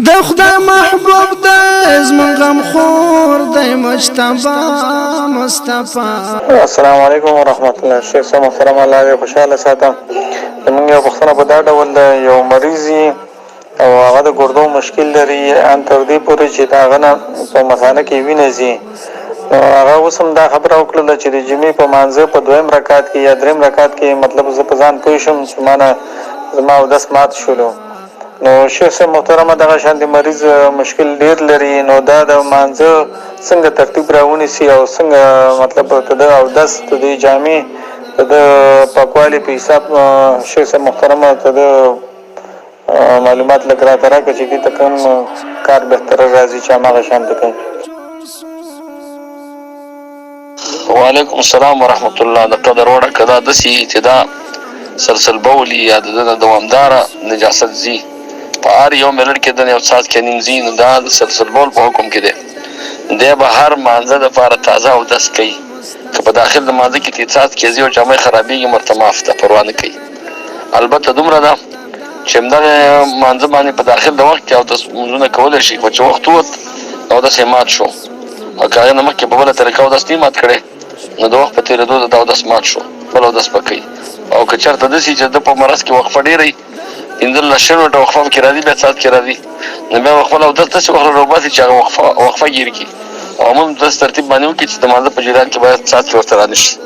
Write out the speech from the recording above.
د خدای محبوب د زمون غم خور د مجتبی مصطفی. السلام علیکم ورحمت الله. شیخ صاحب محترم الله دې خوشاله ساتم. زمونږ یو پوښتنه په دا ډول ده، یو مریض او هغه د ګردو مشکل لري ان تر دې پورې چې د هغه نه په مثانه کې وینه ځي، نو هغه اوس هم دا خبره وکړله چې د جمعې په مانځه په دویم رکعت کې یا دریم رکعت کې مطلب زه په ځان پوه شم چې ما نه زما اودس مات شولو. نو شیخ صاحب محترمه دغه شان د مریض مشکل ډیر لري، نو دا د مانځه څنګه ترتیب راونیسي او څنګه مطلب د اودس د جامع د پاکوالي په حساب شیخ صاحب محترمه د معلومات لږ راته راکړه چې دې ته کوم کار بهتره راځي چې هماغه شان ته کوي. وعلیکم السلام ورحمت الله. د ټول وروړه کدا د سي چې دا سلسل بولی یا د دوامداره نجاست زی په هر یو ملر کې د یو ساعت کې نیمزي، نو دا د سلسل بول په حکم کې دی. دی به هر مانځه دپاره تازه اودس کوي، که په داخل د مانځه کې تیڅاڅ کېږي او جامې خرابېږي ورته معاف ده، پروا نه کوي. البته دومره ده چې همدغه مانځه باندې په داخل د وخت کې اودس مونځونه کولی شي، خو چې وخت ووت اودس یې مات شو او که هغې نه مخکې په بله طریقه اودس نه مات کړی، نو د وخت په تېرېدو د اودس مات شو، بل اودس به کوي. او که چېرته داسې چې د په مرض کې وقفه ډېره وي، 15 منټه وقفه پکې راځي، بیا څاڅکې راځي، نو بیا به خپل اودس داسې وخت راوباسي چې هغه وقفه ګیر کړي او عموم داسې ترتیب باندې وکړي چې د مانځه په جریان کې باید څاڅکې ورته رانشي.